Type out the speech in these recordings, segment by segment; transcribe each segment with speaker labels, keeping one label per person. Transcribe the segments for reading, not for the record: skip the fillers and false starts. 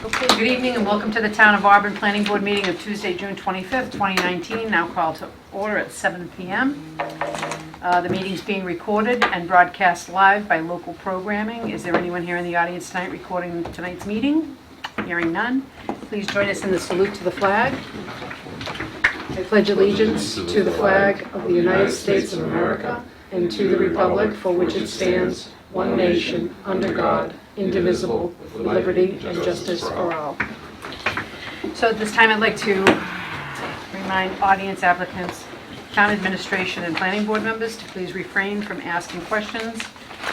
Speaker 1: Okay, good evening and welcome to the Town of Auburn Planning Board meeting of Tuesday, June 25th, 2019, now called to order at 7 p.m. The meeting's being recorded and broadcast live by local programming. Is there anyone here in the audience tonight recording tonight's meeting? Hearing none. Please join us in the salute to the flag. I pledge allegiance to the flag of the United States of America and to the republic for which it stands, one nation, under God, indivisible, with liberty and justice for all. So at this time, I'd like to remind audience applicants, town administration, and planning board members to please refrain from asking questions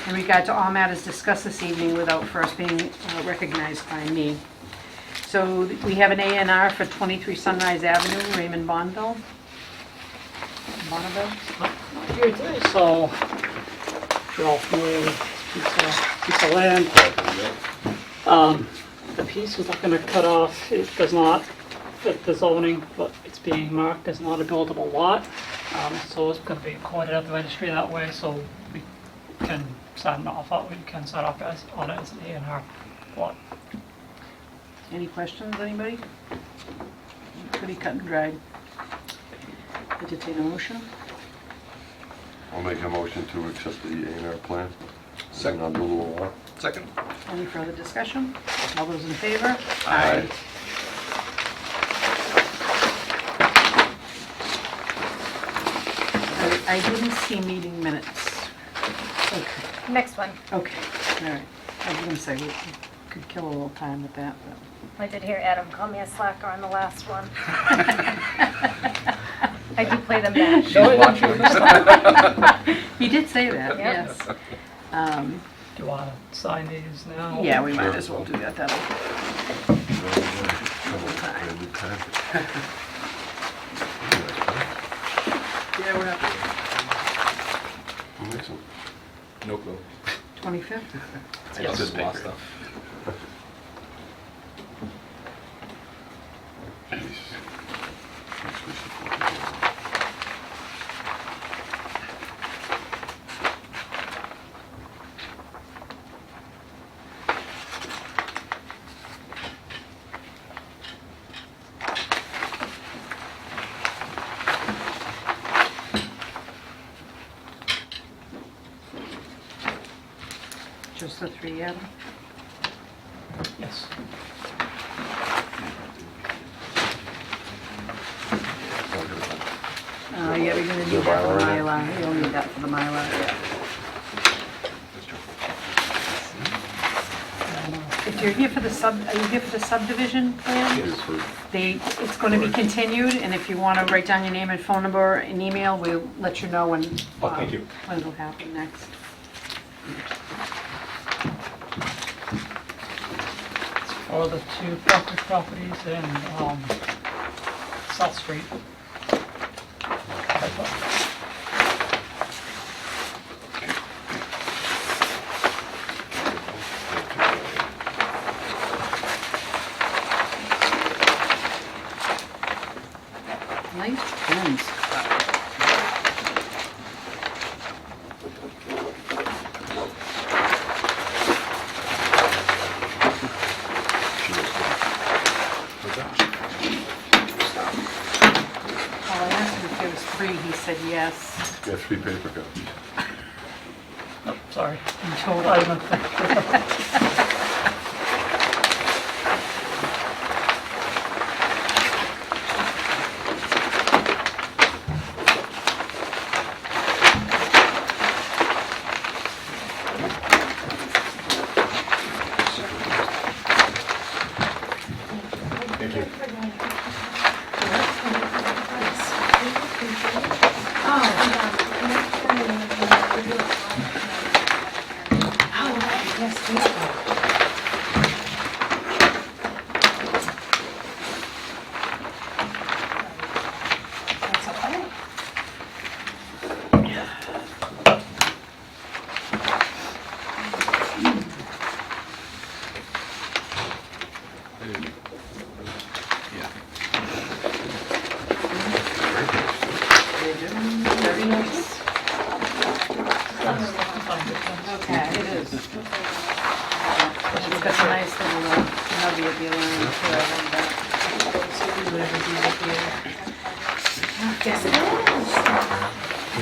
Speaker 1: in regard to all matters discussed this evening without first being recognized by me. So we have an A&R for 23 Sunrise Avenue, Raymond Bonneville.
Speaker 2: Here today, so you're all familiar with piece of land. The piece is not going to cut off. It does not fit the zoning, but it's being marked as not a buildable lot. So it's going to be recorded at the registry that way, so we can sign it off. We can sign off on it as an A&R lot.
Speaker 1: Any questions, anybody? Pretty cut and dried. Entertain a motion.
Speaker 3: I'll make a motion to accept the A&R plan.
Speaker 4: Second.
Speaker 3: On Doodle Law.
Speaker 4: Second.
Speaker 1: Any further discussion? All those in favor?
Speaker 3: Aye.
Speaker 1: I didn't see meeting minutes. Okay,
Speaker 5: Next one.
Speaker 1: okay, all right. I was gonna say, we could kill a little time with that, but.
Speaker 5: I did hear Adam call me a slacker on the last one. I do play them back.
Speaker 1: He did say that,
Speaker 5: Yep.
Speaker 1: yes.
Speaker 2: Do you want to sign these now?
Speaker 1: Yeah, we might as well do that, that'll. Yeah, we're up.
Speaker 3: Excellent.
Speaker 4: No clue.
Speaker 1: 25th?
Speaker 4: I just did law stuff.
Speaker 3: Jeez.
Speaker 1: Just the three, Adam?
Speaker 2: Yes.
Speaker 1: Yeah, we're gonna need that for the Mylar. You'll need that for the Mylar, yeah. If you're here for the are you here for the subdivision plan? It's going to be continued, and if you want to write down your name and phone number and email, we'll let you know when,
Speaker 4: Oh, thank you.
Speaker 1: when it'll happen next.
Speaker 2: For the two properties in South Street.
Speaker 1: Nice pens. Well, I asked him if there was three, he said yes.
Speaker 3: Got 3 paper copies.
Speaker 2: Oh, sorry.
Speaker 1: In total.
Speaker 2: I meant
Speaker 4: Thank you.
Speaker 1: That's okay. Very nice. Okay, it is. It's got a nice little That'll be a deal. Yes, it is.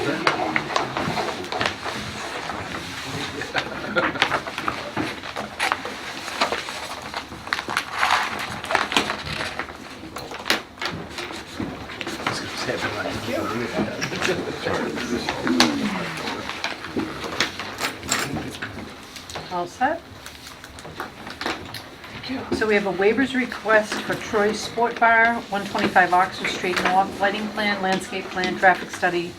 Speaker 1: All set? So we have a waivers request for Troy's Sport Bar, 125 Oxford Street North, lighting plan, landscape plan, traffic study,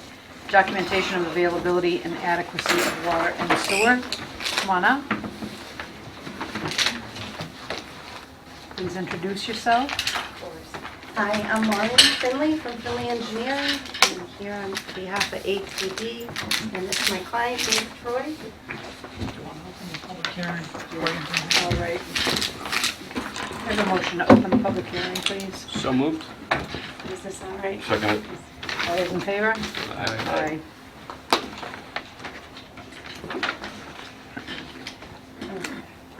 Speaker 1: documentation of availability and adequacy of water and sewer. Come on up. Please introduce yourself.
Speaker 6: Hi, I'm Maureen Finley from Finley Engineering. I'm here on behalf of ATV, and this is my client, Dave Troy.
Speaker 2: Public hearing.
Speaker 1: All right. I have a motion to open the public hearing, please.
Speaker 4: So moved.
Speaker 6: Is this all right?
Speaker 3: Second it.
Speaker 1: All those in favor?
Speaker 4: Aye.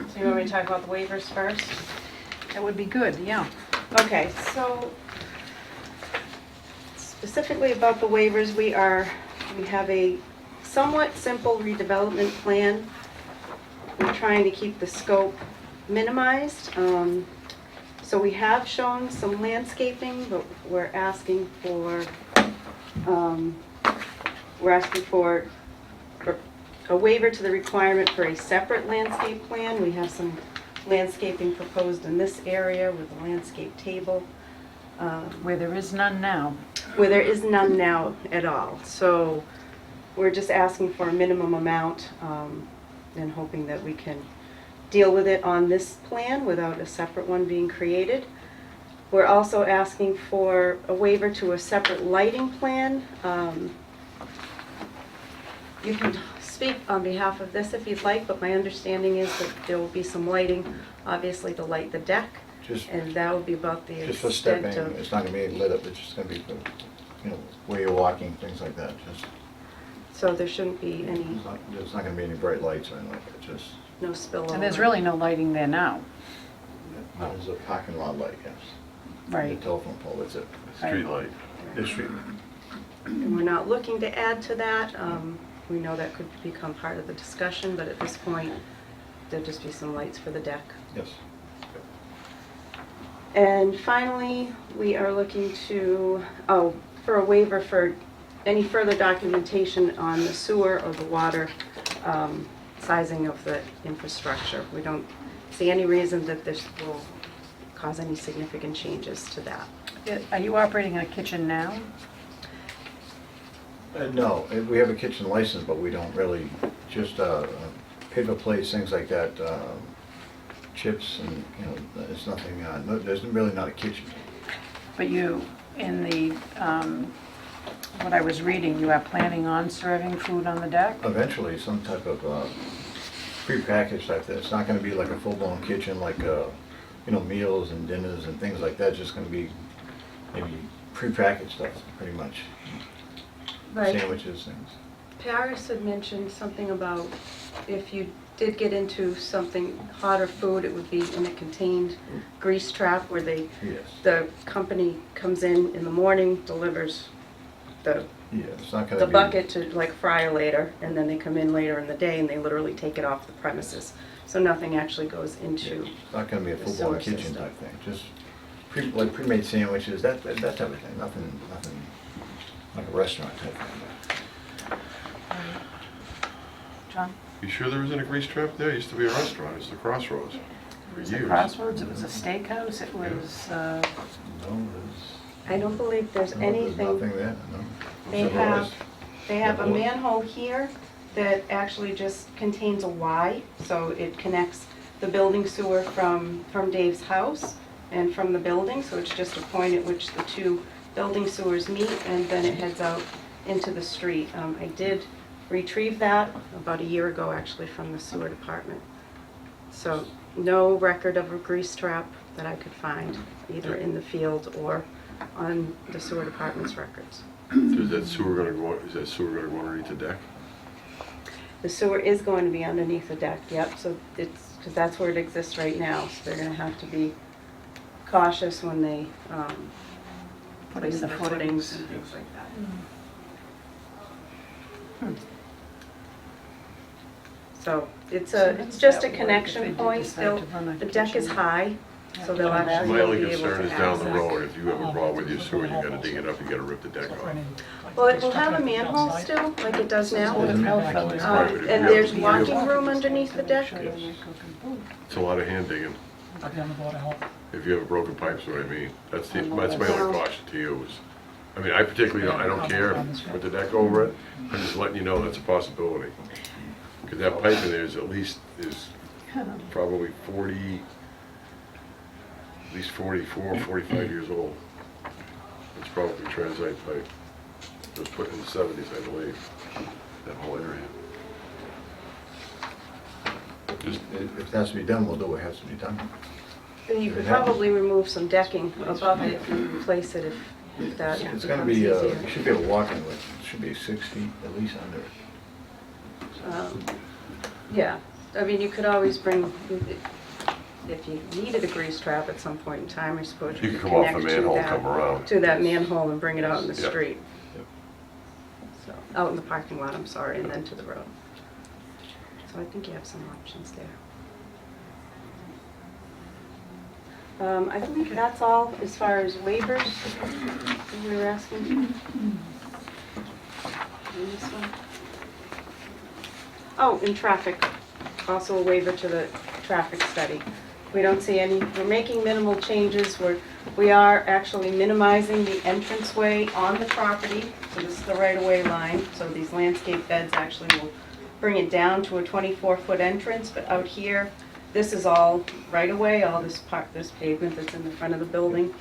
Speaker 6: So you want me to talk about the waivers first?
Speaker 1: That would be good, yeah.
Speaker 6: Okay, so specifically about the waivers, we have a somewhat simple redevelopment plan. We're trying to keep the scope minimized. So we have shown some landscaping, but we're asking for a waiver to the requirement for a separate landscape plan. We have some landscaping proposed in this area with a landscape table,
Speaker 1: Where there is none now.
Speaker 6: where there is none now at all. So we're just asking for a minimum amount and hoping that we can deal with it on this plan without a separate one being created. We're also asking for a waiver to a separate lighting plan. You can speak on behalf of this if you'd like, but my understanding is that there will be some lighting, obviously to light the deck,
Speaker 7: Just,
Speaker 6: and that will be about the
Speaker 7: just for stepping,
Speaker 6: extent of...
Speaker 7: it's not gonna be lit up, it's just gonna be, for, where you're walking, things like that, just,
Speaker 6: So there shouldn't be any,
Speaker 7: there's not gonna be any bright lights or anything like that, just,
Speaker 6: no spillover.
Speaker 1: And there's really no lighting there now.
Speaker 7: there's a parking lot light, yes.
Speaker 1: Right.
Speaker 7: The telephone pole, that's it.
Speaker 3: Street light.
Speaker 7: The street.
Speaker 6: And we're not looking to add to that. We know that could become part of the discussion, but at this point, there'll just be some lights for the deck.
Speaker 7: Yes.
Speaker 6: And finally, we are looking to, for a waiver for any further documentation on the sewer or the water sizing of the infrastructure. We don't see any reason that this will cause any significant changes to that.
Speaker 1: Are you operating a kitchen now?
Speaker 7: No, we have a kitchen license, but we don't really, just paper plates, things like that, chips, and, there's nothing, there's really not a kitchen.
Speaker 1: But you, in the, what I was reading, you are planning on serving food on the deck?
Speaker 7: Eventually, some type of prepackaged type thing. It's not gonna be like a full-blown kitchen, like, meals and dinners and things like that. It's just gonna be maybe prepackaged stuff, pretty much. Sandwiches, things.
Speaker 6: Paris had mentioned something about if you did get into something hotter food, it would be in a contained grease trap where
Speaker 7: Yes.
Speaker 6: the company comes in the morning, delivers the
Speaker 7: Yeah, it's not gonna
Speaker 6: the
Speaker 7: be...
Speaker 6: bucket to like fryer later, and then they come in later in the day and they literally take it off the premises. So nothing actually goes into,
Speaker 7: It's not gonna be a
Speaker 6: the
Speaker 7: full-blown
Speaker 6: sewer
Speaker 7: kitchen
Speaker 6: system.
Speaker 7: type thing. Just like pre-made sandwiches, that type of thing. Nothing like a restaurant type thing.
Speaker 1: John?
Speaker 3: You sure there isn't a grease trap there? It used to be a restaurant. It's the Crossroads.
Speaker 1: It
Speaker 3: For
Speaker 1: was a
Speaker 3: years.
Speaker 1: Crossroads, it was a steakhouse, it was,
Speaker 7: No,
Speaker 6: I don't believe there's
Speaker 7: there's
Speaker 6: anything.
Speaker 7: nothing there, no.
Speaker 6: They have a
Speaker 7: Never was.
Speaker 6: manhole here that actually just contains a Y, so it connects the building sewer from Dave's house and from the building, so it's just a point at which the two building sewers meet, and then it heads out into the street. I did retrieve that about a year ago, actually, from the sewer department. So no record of a grease trap that I could find, either in the field or on the sewer department's records.
Speaker 3: Is that sewer gonna go underneath the deck?
Speaker 6: The sewer is going to be underneath the deck, yep, so it's because that's where it exists right now. So they're gonna have to be cautious when they place the footings and things like that. So it's just a connection point. The deck is high, so they'll actually
Speaker 3: My only
Speaker 6: be able
Speaker 3: concern
Speaker 6: to
Speaker 3: is down the
Speaker 6: access.
Speaker 3: road, if you have a problem with your sewer, you gotta dig it up, you gotta rip the deck off.
Speaker 6: Well, it will have a manhole still, like it does now.
Speaker 3: Right, but if
Speaker 6: And
Speaker 3: you
Speaker 6: there's
Speaker 3: have-
Speaker 6: walking room underneath the deck.
Speaker 3: It's a lot of hand digging. If you have a broken pipe, so what I mean, that's my only caution to you is, I mean, I particularly, I don't care with the deck over it, I'm just letting you know that's a possibility. Because that pipe in there is probably 40, at least 44, 45 years old. It's probably transite pipe. It was put in the 70s, I believe, that whole area. Just,
Speaker 7: If it has to be done, we'll do what has to be done.
Speaker 6: Then you could probably remove some decking above it and replace it if that
Speaker 7: It's gonna
Speaker 6: becomes
Speaker 7: be,
Speaker 6: easier.
Speaker 7: you should be able to walk into it, it should be 6 feet at least under it.
Speaker 6: Yeah, I mean, you could always bring, if you needed a grease trap at some point in time, I suppose
Speaker 3: you
Speaker 6: you
Speaker 3: can
Speaker 6: could
Speaker 3: come off the
Speaker 6: connect
Speaker 3: manhole, come around.
Speaker 6: to that manhole and bring it out in the
Speaker 3: Yeah.
Speaker 6: street. So, out in the parking lot, I'm sorry, and then to the road. So I think you have some options there. I think that's all as far as waivers that we were asking. And this one. Oh, and traffic, also a waiver to the traffic study. We don't see any, we're making minimal changes, we are actually minimizing the entranceway on the property, so this is the right-of-way line, so these landscape beds actually will bring it down to a 24-foot entrance, but out here, this is all right-of-way, all this pavement that's in the front of the building.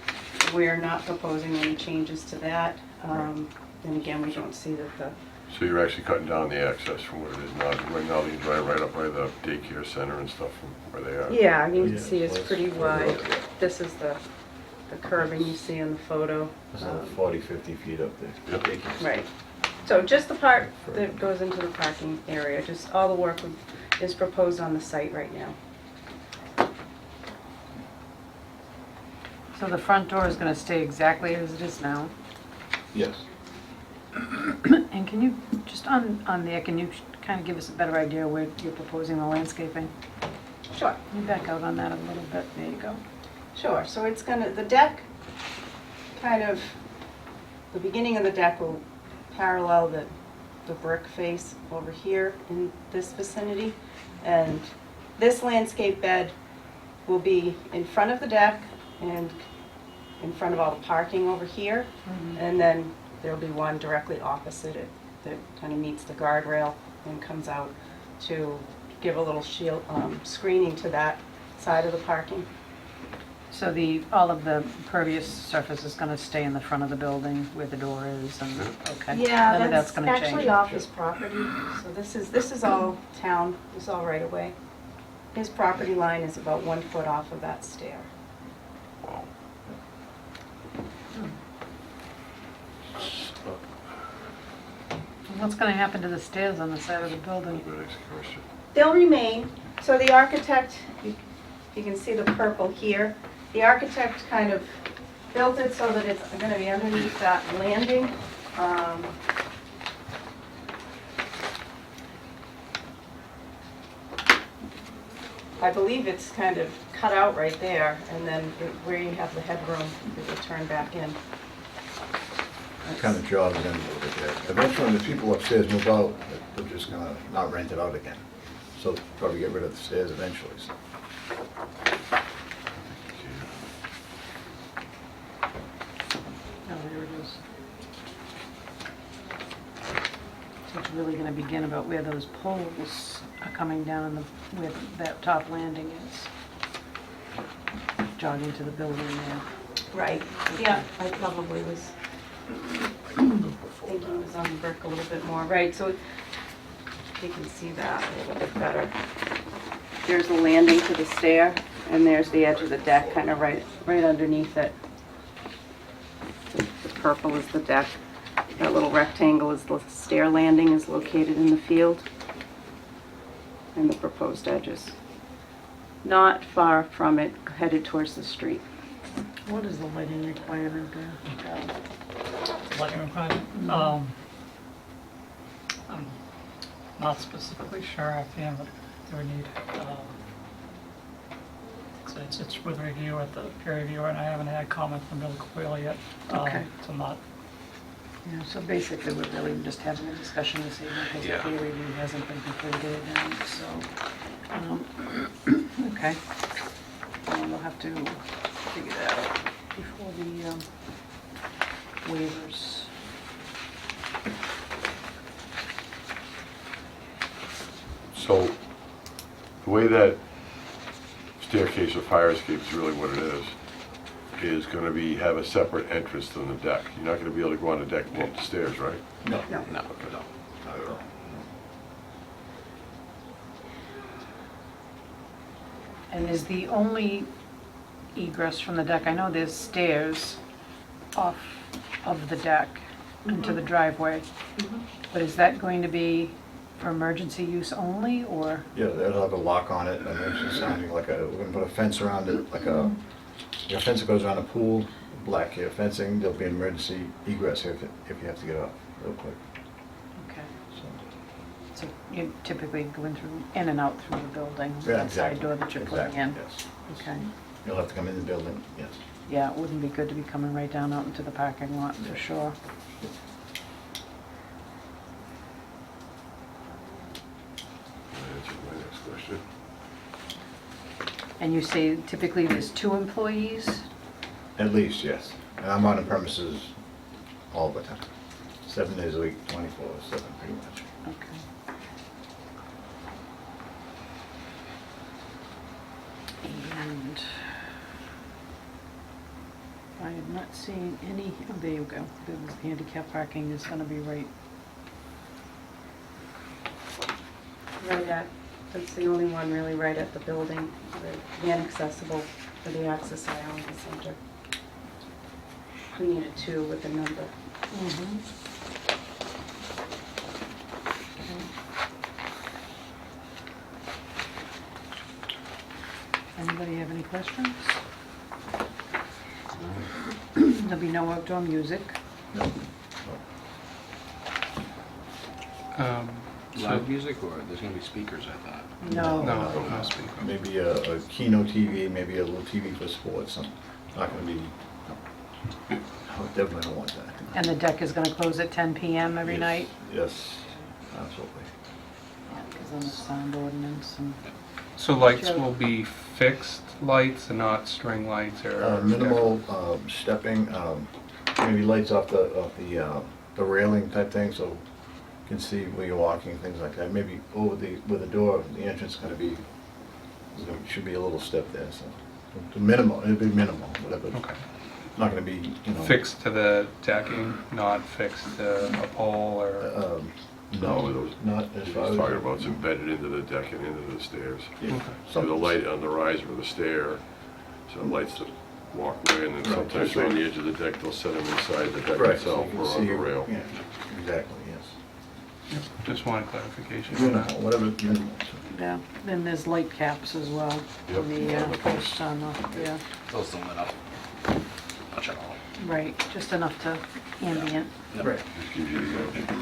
Speaker 6: We're not proposing any changes to that. And again, we don't see that the
Speaker 3: So you're actually cutting down the access from where it is now. Right now, you can drive right up by the daycare center and stuff from where they are.
Speaker 6: Yeah, I mean, you can
Speaker 7: Yeah,
Speaker 6: see it's
Speaker 7: well,
Speaker 6: pretty
Speaker 7: it's
Speaker 6: wide.
Speaker 7: further up.
Speaker 6: This is the curving you see in the photo.
Speaker 7: It's another 40, 50 feet up there.
Speaker 3: Yep.
Speaker 6: Right. So just the part that goes into the parking area, just all the work is proposed on the site right now.
Speaker 1: So the front door is gonna stay exactly as it is now?
Speaker 7: Yes.
Speaker 1: And can you, just on there, can you kind of give us a better idea where you're proposing the landscaping?
Speaker 6: Sure.
Speaker 1: Can you back out on that a little bit? There you go.
Speaker 6: Sure, so it's gonna, the deck, kind of, the beginning of the deck will parallel the brick face over here in this vicinity. And this landscape bed will be in front of the deck and in front of all the parking over here. And then there'll be one directly opposite it that kind of meets the guardrail and comes out to give a little shield, screening to that side of the parking.
Speaker 1: So all of the pervious surface is gonna stay in the front of the building where the door is and, okay?
Speaker 6: Yeah,
Speaker 1: None of
Speaker 6: that's
Speaker 1: gonna
Speaker 6: actually
Speaker 1: change.
Speaker 6: off his property, so this is all town, this is all right away. His property line is about 1 foot off of that stair.
Speaker 3: Wow.
Speaker 1: What's gonna happen to the stairs on the side of the building?
Speaker 3: My next question.
Speaker 6: They'll remain, so the architect, you can see the purple here, the architect kind of built it so that it's gonna be underneath that landing. I believe it's kind of cut out right there, and then where you have the headroom, it will turn back in.
Speaker 7: It kind of jogs in a little bit there. Eventually, when the people upstairs move out, they're just gonna not rent it out again. So probably get rid of the stairs eventually. So.
Speaker 1: Oh, there it is. So it's really gonna begin about where those poles are coming down and where that top landing is. Jogging to the building there.
Speaker 6: Right, yeah, I probably was thinking it was on the brick a little bit more. Right, so you can see that a little bit better. There's the landing to the stair, and there's the edge of the deck, kind of right underneath it. The purple is the deck. That little rectangle is the stair landing is located in the field, and the proposed edges. not far from it, headed towards the street.
Speaker 1: What is the lighting requirement there?
Speaker 2: Lighting requirement. I'm not specifically sure offhand, but they would need, so it's with review at the peer reviewer, and I haven't had comment from Bill Coyle yet.
Speaker 1: Okay.
Speaker 2: So I'm not,
Speaker 1: Yeah, so basically, we're really just having a discussion this evening because the
Speaker 4: Yeah.
Speaker 1: peer review hasn't been completed, and so, okay. We'll have to figure that out before the waivers.
Speaker 3: So, the way that staircase or fire escape is really what it is gonna be, have a separate entrance than the deck. You're not gonna be able to go on the deck and go up the stairs, right?
Speaker 7: No,
Speaker 5: No.
Speaker 7: no, not at all.
Speaker 1: And is the only egress from the deck, I know there's stairs off of the deck into the driveway, but is that going to be for emergency use only, or?
Speaker 7: Yeah, that'll have a lock on it, and it's just sounding like we're gonna put a fence around it, like a fence that goes around a pool, black fencing. There'll be an emergency egress if you have to get off real quick.
Speaker 1: Okay.
Speaker 7: So,
Speaker 1: So you're typically going through, in and out through the building,
Speaker 7: yeah,
Speaker 1: that side
Speaker 7: exactly,
Speaker 1: door that you're putting
Speaker 7: exactly,
Speaker 1: in?
Speaker 7: yes.
Speaker 1: Okay.
Speaker 7: You'll have to come in the building, yes.
Speaker 1: Yeah, it wouldn't be good to be coming right down out into the parking lot, for sure.
Speaker 3: That answers my next question.
Speaker 1: And you say typically there's 2 employees?
Speaker 7: At least, yes. And I'm on the premises all the time. 7 days a week, 24/7, pretty much.
Speaker 1: Okay. And I am not seeing any, oh, there you go. The handicap parking is gonna be right.
Speaker 6: Right at, that's the only one really right at the building, the inaccessible for the access aisle in the center. We needed 2 with a number.
Speaker 1: Anybody have any questions? There'll be no outdoor music.
Speaker 7: No.
Speaker 4: Live music, or there's gonna be speakers, I thought?
Speaker 1: No.
Speaker 8: No speaker.
Speaker 7: Maybe a Kino TV, maybe a little TV for sports. Not gonna be, I definitely don't want that.
Speaker 1: And the deck is gonna close at 10 PM every
Speaker 7: Yes,
Speaker 1: night?
Speaker 7: Yes, absolutely.
Speaker 1: Because then the sound ordinance and,
Speaker 8: So lights will be fixed lights and not string lights or?
Speaker 7: Minimal stepping, maybe lights off the railing type thing, so you can see where you're walking, things like that. Maybe over where the door, the entrance should be a little step there, so. The minimal, it'll be minimal, whatever.
Speaker 8: Okay.
Speaker 7: Not gonna be,
Speaker 8: Fixed to the decking, not fixed to a pole or?
Speaker 3: No, those,
Speaker 7: not as
Speaker 3: he's
Speaker 7: far as.
Speaker 3: talking about it's embedded into the deck and into the stairs.
Speaker 7: Yeah.
Speaker 3: So the light on the riser of the stair, so it lights the walkway, and then
Speaker 7: Right,
Speaker 3: sometimes
Speaker 7: that's
Speaker 3: on the
Speaker 7: right.
Speaker 3: edge of the deck, they'll set them inside the deck
Speaker 7: Right, so
Speaker 3: itself
Speaker 7: you
Speaker 3: or
Speaker 7: can
Speaker 3: on
Speaker 7: see,
Speaker 3: the rail.
Speaker 7: yeah, exactly, yes.
Speaker 8: Just wanted clarification on
Speaker 7: Minimal,
Speaker 8: that.
Speaker 7: whatever, minimal.
Speaker 1: yeah, then there's light caps as well.
Speaker 3: Yep,
Speaker 1: On the
Speaker 3: on the
Speaker 1: posts on the, yeah,
Speaker 4: Those don't lit up much at all.
Speaker 1: right, just enough to ambient.
Speaker 4: Yep.
Speaker 7: Right.
Speaker 3: Just gives you the edge.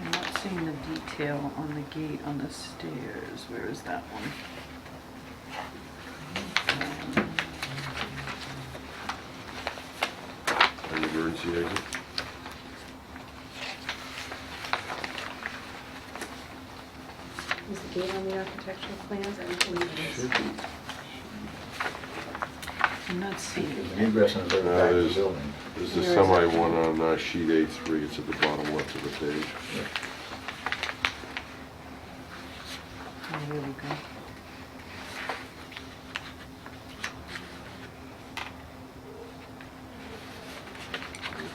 Speaker 1: I'm not seeing the detail on the gate on the stairs. Where is that one?
Speaker 3: An emergency exit.
Speaker 6: Is the gate on the architectural plans? I don't believe it is.
Speaker 3: Should be.
Speaker 1: I'm not seeing it.
Speaker 7: The egress is over back of the
Speaker 3: there's-
Speaker 7: building.
Speaker 3: There's the
Speaker 1: Where is
Speaker 3: semi
Speaker 1: it?
Speaker 3: one on sheet A3, it's at the bottom left of the page.
Speaker 1: Oh, here we go.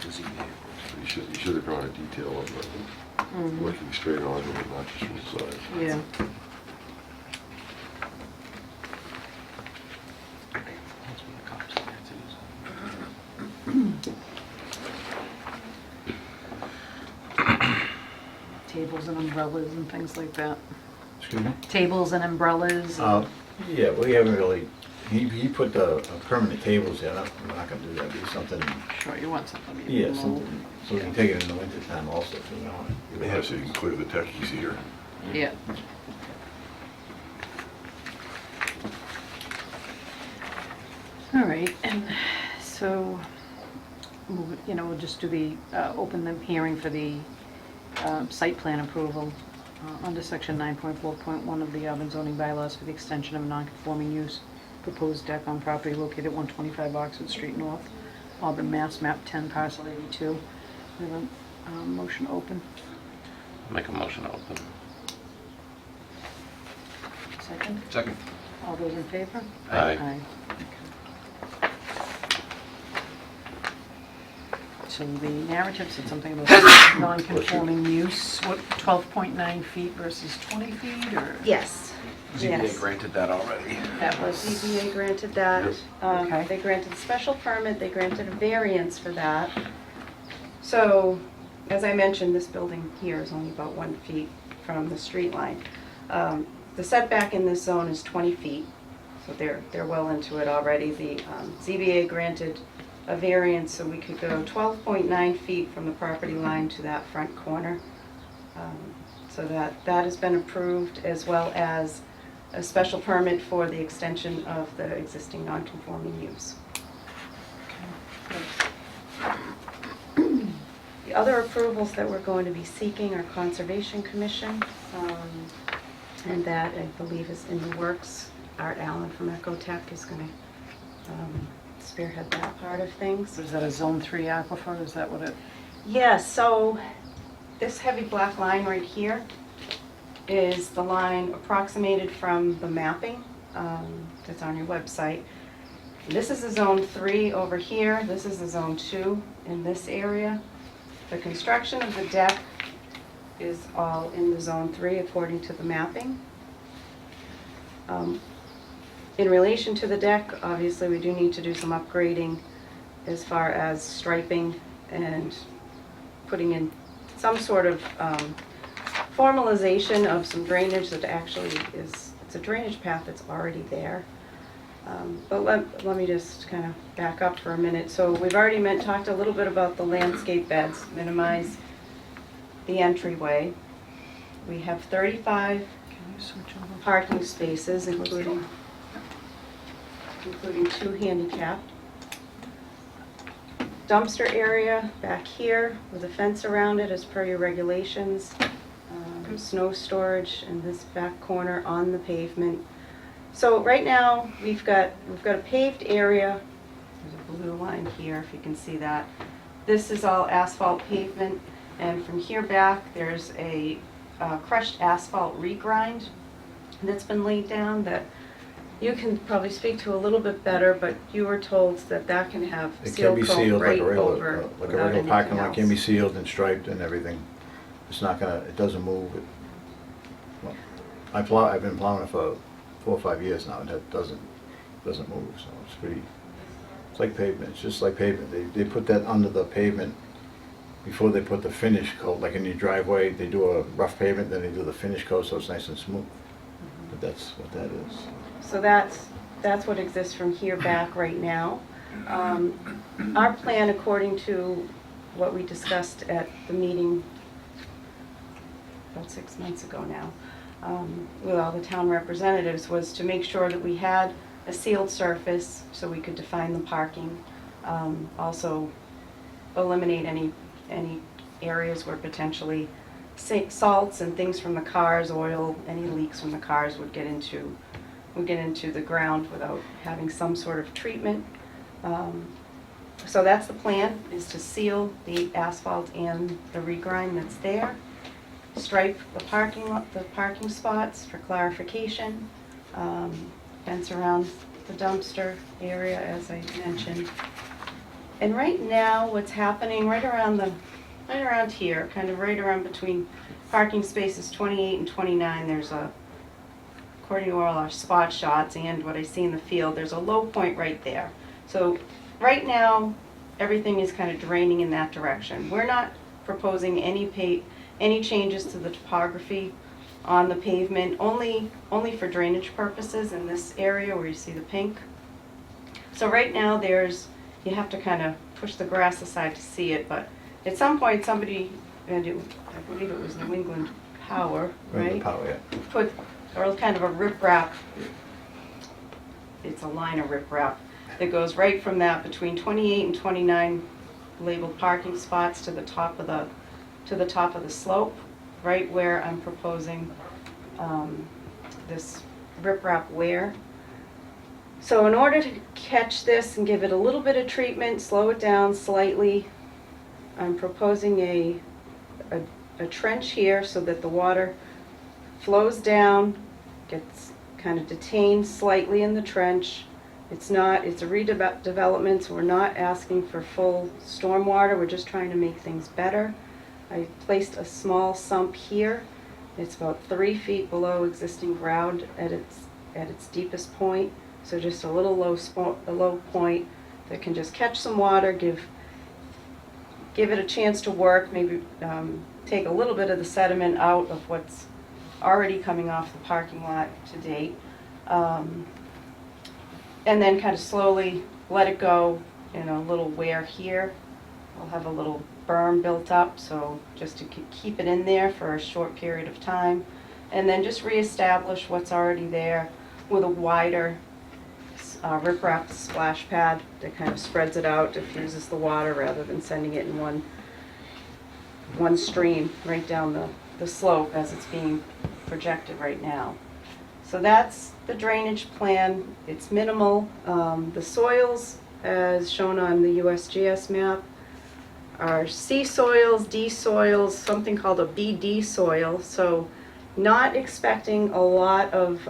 Speaker 4: Busy vehicles.
Speaker 3: You should have drawn a detail of it, looking straight onto it, not just from the side.
Speaker 1: Yeah. tables and umbrellas and things like that.
Speaker 7: Excuse me?
Speaker 1: Tables and umbrellas.
Speaker 7: Yeah, we haven't really, he put the permanent tables in, we're not gonna do that, do something,
Speaker 1: Sure, you want something you
Speaker 7: yeah,
Speaker 1: can move.
Speaker 7: something, so we can take it in the winter time also, if we want.
Speaker 3: Yeah, so you can clear the techies here.
Speaker 1: Yeah. All right, and so, we'll just do the, open the hearing for the site plan approval under section 9.4.1 of the Auburn zoning bylaws for the extension of a non-conforming use, proposed deck on property located at 125 Oxford Street North, Auburn, Mass, map 10, parcel 82. We have a motion open.
Speaker 9: Make a motion to open.
Speaker 1: Second?
Speaker 4: Second.
Speaker 1: All those in favor?
Speaker 9: Aye.
Speaker 1: Okay. So the narrative said something about non-conforming use, what, 12.9 feet versus 20 feet, or?
Speaker 6: Yes.
Speaker 4: ZBA
Speaker 6: Yes.
Speaker 4: granted that already.
Speaker 1: That was,
Speaker 6: ZBA granted that.
Speaker 1: Okay.
Speaker 6: They granted a special permit, they granted a variance for that. So, as I mentioned, this building here is only about 1 feet from the street line. The setback in this zone is 20 feet, so they're well into it already. The ZBA granted a variance so we could go 12.9 feet from the property line to that front corner. So that has been approved, as well as a special permit for the extension of the existing non-conforming use. The other approvals that we're going to be seeking are Conservation Commission, and that, I believe, is in the works. Art Allen from Ecotech is going to spearhead that part of things.
Speaker 1: is that a zone 3 aquifer, is that what it?
Speaker 6: Yes, so this heavy black line right here is the line approximated from the mapping that's on your website. This is a zone 3 over here, this is a zone 2 in this area. The construction of the deck is all in the zone 3 according to the mapping. In relation to the deck, obviously we do need to do some upgrading as far as striping and putting in some sort of formalization of some drainage that actually is, it's a drainage path that's already there. But let me just kind of back up for a minute. So we've already talked a little bit about the landscape beds, minimize the entryway. We have 35
Speaker 1: Can you switch over?
Speaker 6: parking spaces, including 2 handicapped. Dumpster area back here with a fence around it as per your regulations. Snow storage in this back corner on the pavement. So right now we've got a paved area. There's a blue line here if you can see that. This is all asphalt pavement, and from here back there's a crushed asphalt regrind that's been laid down that you can probably speak to a little bit better, but you were told that that can have
Speaker 7: It can
Speaker 6: seal
Speaker 7: be
Speaker 6: coat
Speaker 7: sealed like
Speaker 6: right
Speaker 7: a
Speaker 6: over
Speaker 7: regular,
Speaker 6: without
Speaker 7: parking lot,
Speaker 6: anything
Speaker 7: can be
Speaker 6: else.
Speaker 7: sealed and striped and everything. It's not gonna, it doesn't move. Well, I've been plowing it for 4 or 5 years now, and it doesn't move, so it's pretty, it's like pavement, it's just like pavement. They put that under the pavement before they put the finish coat, like in your driveway, they do a rough pavement, then they do the finish coat so it's nice and smooth. But that's what that is.
Speaker 6: So that's what exists from here back right now. Our plan, according to what we discussed at the meeting about 6 months ago now, with all the town representatives, was to make sure that we had a sealed surface so we could define the parking. Also eliminate any areas where potentially salts and things from the cars, oil, any leaks from the cars would get into the ground without having some sort of treatment. So that's the plan, is to seal the asphalt and the regrind that's there, stripe the parking spots for clarification, fence around the dumpster area, as I mentioned. And right now, what's happening right around here, kind of right around between parking spaces 28 and 29, there's a, according to all our spot shots and what I see in the field, there's a low point right there. So right now, everything is kind of draining in that direction. We're not proposing any any changes to the topography on the pavement, only for drainage purposes in this area where you see the pink. So right now you have to kind of push the grass aside to see it, but at some point somebody, I believe it was New England Power, right?
Speaker 7: Power, yeah.
Speaker 6: Put, or kind of a riprap, it's a line of riprap that goes right from that between 28 and 29 labeled parking spots to the top of the slope, right where I'm proposing this riprap wear. So in order to catch this and give it a little bit of treatment, slow it down slightly, I'm proposing a trench here so that the water flows down, gets kind of detained slightly in the trench. It's a redevelopment, so we're not asking for full stormwater, we're just trying to make things better. I placed a small sump here. It's about 3 feet below existing ground at its deepest point. So just a little low point that can just catch some water, give it a chance to work, maybe take a little bit of the sediment out of what's already coming off the parking lot to date. And then kind of slowly let it go in a little wear here. We'll have a little berm built up, so just to keep it in there for a short period of time. And then just reestablish what's already there with a wider riprap splash pad that kind of spreads it out, diffuses the water rather than sending it in one stream right down the slope as it's being projected right now. So that's the drainage plan. It's minimal. The soils, as shown on the USGS map, are C soils, D soils, something called a BD soil. So not expecting a lot of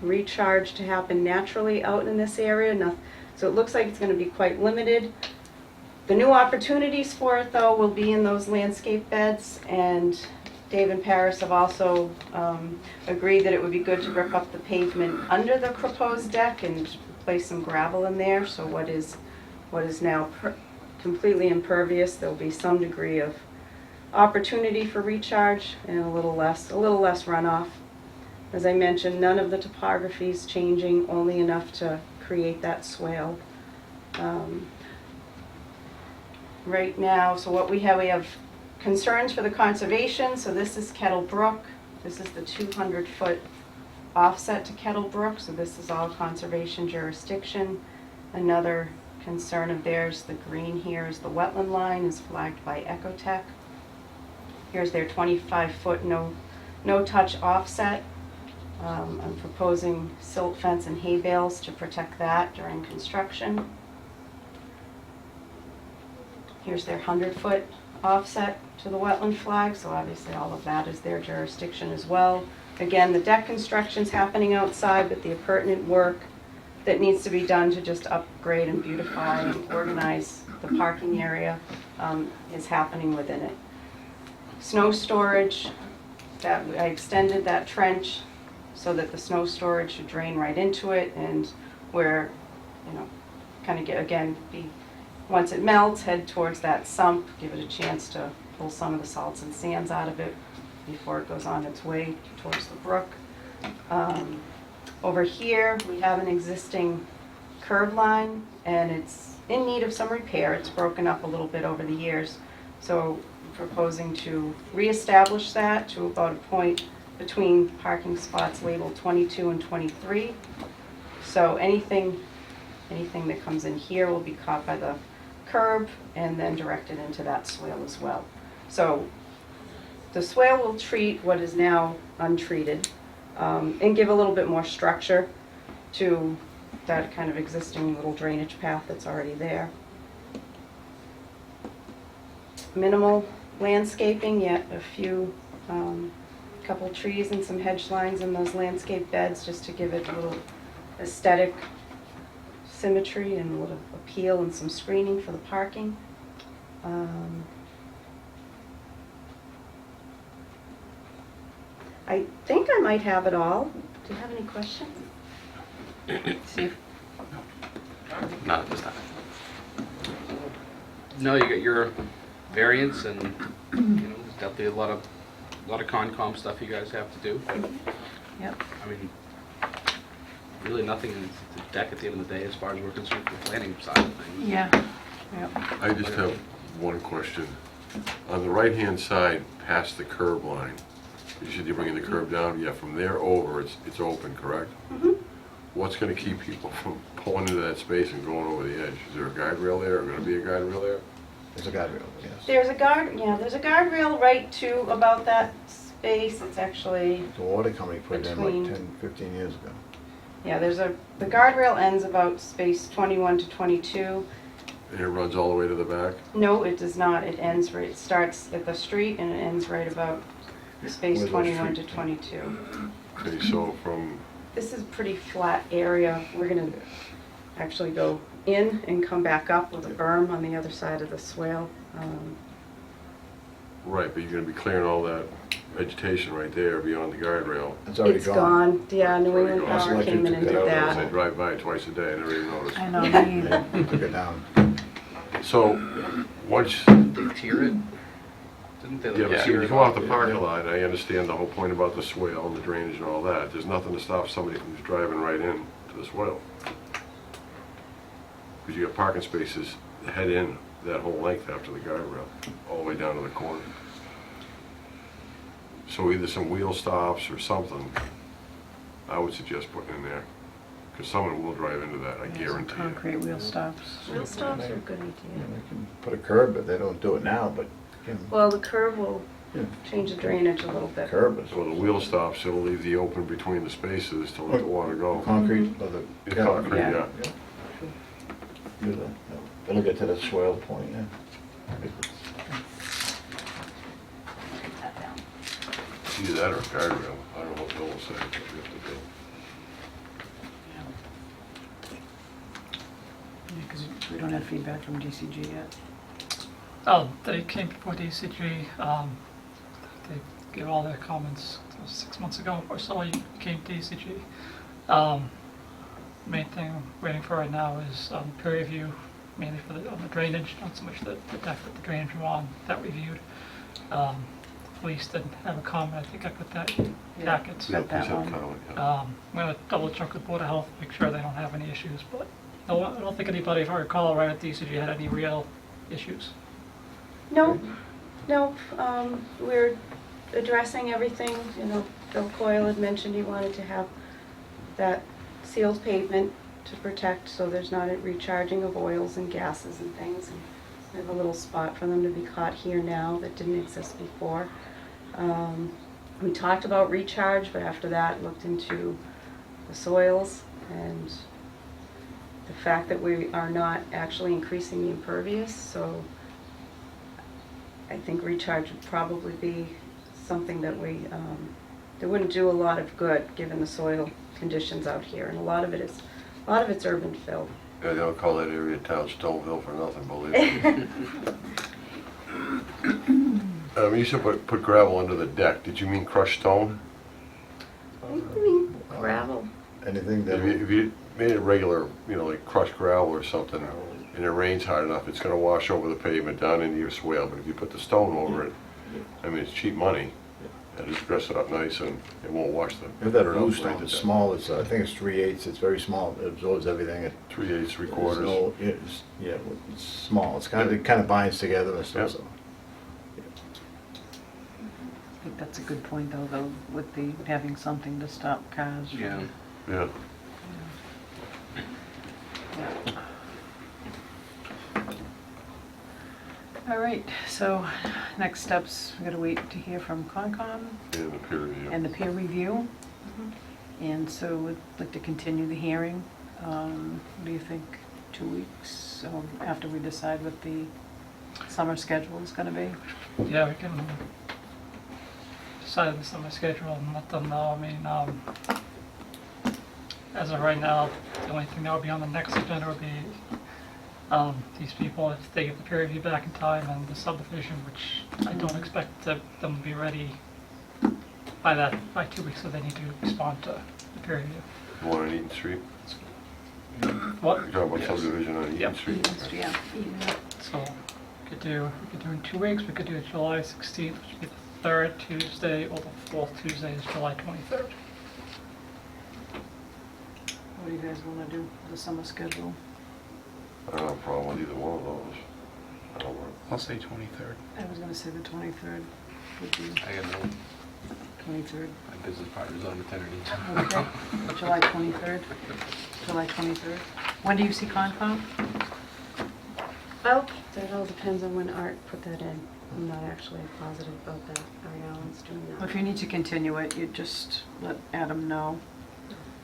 Speaker 6: recharge to happen naturally out in this area. So it looks like it's going to be quite limited. The new opportunities for it, though, will be in those landscape beds, and Dave and Paris have also agreed that it would be good to rip up the pavement under the proposed deck and place some gravel in there. So what is now completely impervious, there'll be some degree of opportunity for recharge and a little less runoff. As I mentioned, none of the topography is changing, only enough to create that swale. Right now, so what we have concerns for the conservation. So this is Kettle Brook. This is the 200-foot offset to Kettle Brook. So this is all conservation jurisdiction. Another concern of theirs, the green here is the wetland line, is flagged by Ecotech. Here's their 25-foot no-touch offset. I'm proposing silt fence and hay bales to protect that during construction. Here's their 100-foot offset to the wetland flag, so obviously all of that is their jurisdiction as well. Again, the deck construction's happening outside, but the appurtenant work that needs to be done to just upgrade and beautify and organize the parking area is happening within it. Snow storage, I extended that trench so that the snow storage should drain right into it, and where, kind of once it melts, head towards that sump, give it a chance to pull some of the salts and sands out of it before it goes on its way towards the brook. Over here, we have an existing curb line, and it's in need of some repair. It's broken up a little bit over the years, so I'm proposing to reestablish that to about a point between parking spots labeled 22 and 23. So anything that comes in here will be caught by the curb and then directed into that swale as well. So the swale will treat what is now untreated and give a little bit more structure to that kind of existing little drainage path that's already there. Minimal landscaping, yet a few couple trees and some hedge lines in those landscape beds just to give it a little aesthetic symmetry and a little appeal and some screening for the parking. I think I might have it all. Do you have any questions?
Speaker 1: Steve?
Speaker 9: Not at this time.
Speaker 4: No, you got your variance and,
Speaker 9: definitely a lot of Concom stuff you guys have to do.
Speaker 1: Yep.
Speaker 9: I mean, really nothing in the deck at the end of the day as far as we're concerned for the planning side of things.
Speaker 1: Yeah, yep.
Speaker 3: I just have one question. On the right-hand side, past the curb line, you said you're bringing the curb down, yeah, from there over, it's open, correct?
Speaker 6: Mhm.
Speaker 3: What's gonna keep people from pulling into that space and going over the edge? Is there a guide rail there, or gonna be a guide rail there?
Speaker 7: There's a guide rail, yes.
Speaker 6: There's a guardrail right to about that space. It's actually,
Speaker 7: The water company put it in
Speaker 6: Between-
Speaker 7: like 10, 15 years ago.
Speaker 6: yeah, the guardrail ends about space 21 to 22.
Speaker 3: And it runs all the way to the back?
Speaker 6: No, it does not. It ends right, it starts at the street and it ends right about space
Speaker 7: Where's the
Speaker 6: 21 to
Speaker 7: street?
Speaker 6: 22.
Speaker 3: Okay, so from,
Speaker 6: This is a pretty flat area. We're gonna actually go in and come back up with a berm on the other side of the swale.
Speaker 3: right, but you're gonna be clearing all that vegetation right there beyond the guardrail.
Speaker 7: It's already
Speaker 6: It's gone. Yeah, New
Speaker 3: Already
Speaker 6: England
Speaker 3: gone.
Speaker 6: Power
Speaker 7: Electric
Speaker 6: came in
Speaker 7: took
Speaker 6: and
Speaker 7: it
Speaker 6: did
Speaker 7: out.
Speaker 3: I
Speaker 6: that.
Speaker 3: drive by it twice a day, I never even noticed.
Speaker 1: I know, me either.
Speaker 7: They took it down.
Speaker 3: So, once,
Speaker 9: They tier it? Didn't they?
Speaker 3: yeah, but see,
Speaker 9: tier
Speaker 3: when you
Speaker 9: it
Speaker 3: come off
Speaker 9: off?
Speaker 3: the parking lot, I understand the whole point about the swale and the drainage and all that. There's nothing to stop somebody from just driving right in to the swale. Because you got parking spaces that head in that whole length after the guardrail, all the way down to the corner. So either some wheel stops or something, I would suggest putting in there. Because someone will drive into that, I
Speaker 1: Some
Speaker 3: guarantee you.
Speaker 1: concrete wheel stops.
Speaker 6: Wheel stops are a good
Speaker 7: You
Speaker 6: idea.
Speaker 7: know, they can put a curb, but they don't do it now, but you
Speaker 6: Well, the curb will
Speaker 7: Yeah.
Speaker 6: change the drainage a little
Speaker 7: know,
Speaker 6: bit.
Speaker 7: curb is
Speaker 3: So the wheel stops, it'll leave the open between the spaces to let the water go.
Speaker 7: concrete, or
Speaker 3: The
Speaker 7: the
Speaker 3: concrete,
Speaker 1: Yeah.
Speaker 3: yeah.
Speaker 7: Do that. It'll get to the swale point, yeah.
Speaker 3: Either that or a guardrail. I don't know what Bill will say, but we have to do.
Speaker 1: Because we don't have feedback from DCG yet.
Speaker 2: Oh, they came before DCG, they gave all their comments 6 months ago or so, you came to DCG. Main thing I'm waiting for right now is peer review, mainly for on the drainage, not so much the deck, but the drainage on that reviewed. Police didn't have a comment, I think I put that in packets.
Speaker 1: Got that
Speaker 3: Please have
Speaker 1: one.
Speaker 3: comment, yeah.
Speaker 2: I'm gonna double check with Board of Health, make sure they don't have any issues, but no, I don't think anybody, if I recall, right at DCG had any real issues.
Speaker 6: No, no, we're addressing everything, you know, Bill Coyle had mentioned he wanted to have that sealed pavement to protect so there's not a recharging of oils and gases and things. And we have a little spot for them to be caught here now that didn't exist before. We talked about recharge, but after that looked into the soils and the fact that we are not actually increasing the impervious, so I think recharge would probably be something that that wouldn't do a lot of good given the soil conditions out here, and a lot of it's urban fill.
Speaker 3: Yeah, they don't call that area of town Stoneville for nothing, believe me. You said put gravel under the deck. Did you mean crushed stone?
Speaker 6: I mean gravel.
Speaker 7: Anything that,
Speaker 3: If you made it regular, you know, like crushed gravel or something, and it rains hard enough, it's gonna wash over the pavement down into your swale. But if you put the stone over it, I mean, it's cheap money. And just dress it up nice and it won't wash the.
Speaker 7: if that blue
Speaker 3: gravel
Speaker 7: stone,
Speaker 3: like
Speaker 7: it's
Speaker 3: that.
Speaker 7: small, it's, I think it's 3/8, it's very small, it absorbs everything.
Speaker 3: 3/8, 3/4.
Speaker 7: There's no- Yeah, it's small, it's kind of, it kind of binds together and stuff, so.
Speaker 1: I think that's a good point though, with the having something to stop cars from.
Speaker 9: Yeah.
Speaker 3: Yeah.
Speaker 1: All right, so next steps, we gotta wait to hear from Concom
Speaker 3: And the peer review.
Speaker 1: and the peer review. And so we'd like to continue the hearing. What do you think, 2 weeks? So after we decide what the summer schedule is gonna be?
Speaker 2: Yeah, we can decide this on my schedule and let them know. I mean, as of right now, the only thing that would be on the next agenda would be these people, if they get the peer review back in time, and the subdivision, which I don't expect them to be ready by 2 weeks, so they need to respond to the peer review.
Speaker 3: The one on Eaton Street?
Speaker 2: What?
Speaker 3: You're talking about subdivision on Eaton
Speaker 2: Yep.
Speaker 3: Street?
Speaker 1: Yeah.
Speaker 2: So We could do in 2 weeks, we could do July 16th, which would be the third Tuesday, or the fourth Tuesday is July 23rd.
Speaker 1: What do you guys want to do for the summer schedule?
Speaker 3: I don't have a problem with either one of those. I don't want,
Speaker 8: I'll say 23rd.
Speaker 1: I was going to say the 23rd would be
Speaker 9: I got no,
Speaker 1: 23rd.
Speaker 9: my business partner's on maternity.
Speaker 1: Okay, July 23rd. July 23rd. When do you see Concom?
Speaker 6: Well, that all depends on when Art put that in. I'm not actually positive about that. Ariana's doing that.
Speaker 1: If you need to continue it, you just let Adam know.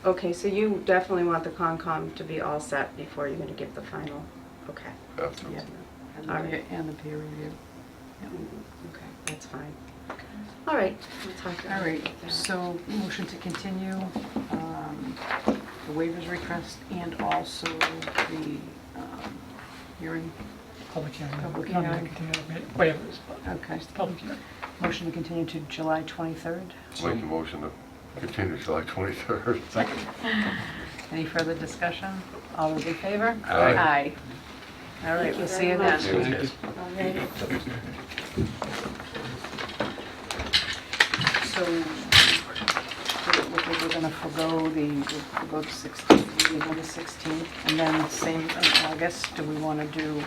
Speaker 6: Okay, so you definitely want the Concom to be all set before you're gonna give the final, okay.
Speaker 3: have to.
Speaker 1: Yeah. And
Speaker 6: All right.
Speaker 1: and the peer review.
Speaker 6: Okay, that's fine. All right, we'll talk about
Speaker 1: All right,
Speaker 6: that.
Speaker 1: so motion to continue the waivers request and also the hearing.
Speaker 2: Public hearing.
Speaker 1: Public
Speaker 2: Not gonna
Speaker 1: hearing.
Speaker 2: continue the waivers, but
Speaker 1: Okay.
Speaker 2: it's the public hearing.
Speaker 1: Motion to continue to July 23rd.
Speaker 3: Make the motion to continue July 23rd.
Speaker 9: Second.
Speaker 1: Any further discussion? All those in favor?
Speaker 3: Aye.
Speaker 1: Aye. All right, we'll see you then.
Speaker 3: Yeah.
Speaker 6: All right.
Speaker 1: So, we're gonna forgo the 16th, meeting on the 16th, and then same in August. Do we wanna do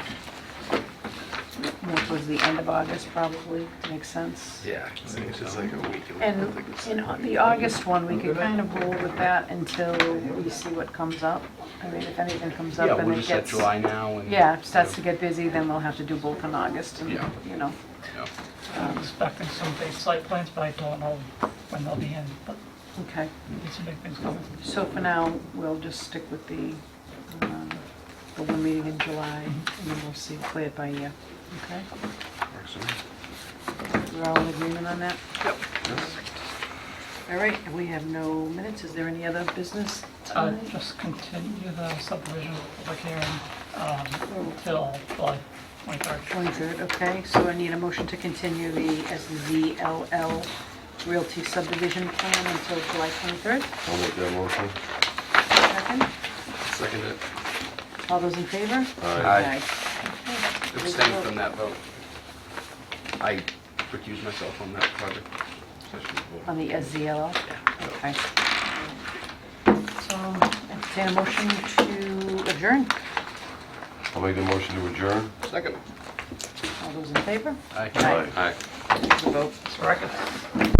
Speaker 1: more towards the end of August, probably? Makes sense?
Speaker 9: Yeah. I think it's just like a week.
Speaker 1: And in the August one, we could kind of roll with that until we see what comes up. I mean, if anything comes up
Speaker 9: Yeah,
Speaker 1: and
Speaker 9: we'll
Speaker 1: it
Speaker 9: just set
Speaker 1: gets,
Speaker 9: July now and.
Speaker 1: yeah, starts to get busy, then we'll have to do both in August, and,
Speaker 9: Yeah.
Speaker 1: you know.
Speaker 9: Yeah.
Speaker 2: I'm expecting some big site plans, but I don't know when they'll be in, but
Speaker 1: Okay,
Speaker 2: there's some big things coming.
Speaker 1: so for now, we'll just stick with the one meeting in July, and then we'll see, play it by ear, okay?
Speaker 9: Works for me.
Speaker 1: We're all in agreement on that?
Speaker 9: Yep.
Speaker 1: All right, and we have no minutes. Is there any other business?
Speaker 2: Just continue the subdivision public hearing till July 23rd.
Speaker 1: 23rd, okay, so I need a motion to continue the SZLL Realty subdivision plan until July 23rd.
Speaker 3: I'll make that motion.
Speaker 1: Second,
Speaker 9: Second it.
Speaker 1: all those in favor?
Speaker 3: Aye.
Speaker 9: Abstain from that vote. I recuse myself from that project. So I should vote.
Speaker 1: On the SZLL? Okay. So, entertain a motion to adjourn.
Speaker 3: I'll make the motion to adjourn.
Speaker 9: Second.
Speaker 1: All those in favor?
Speaker 9: Aye.
Speaker 1: Aye.
Speaker 3: Aye.
Speaker 1: The vote.
Speaker 2: It's a record.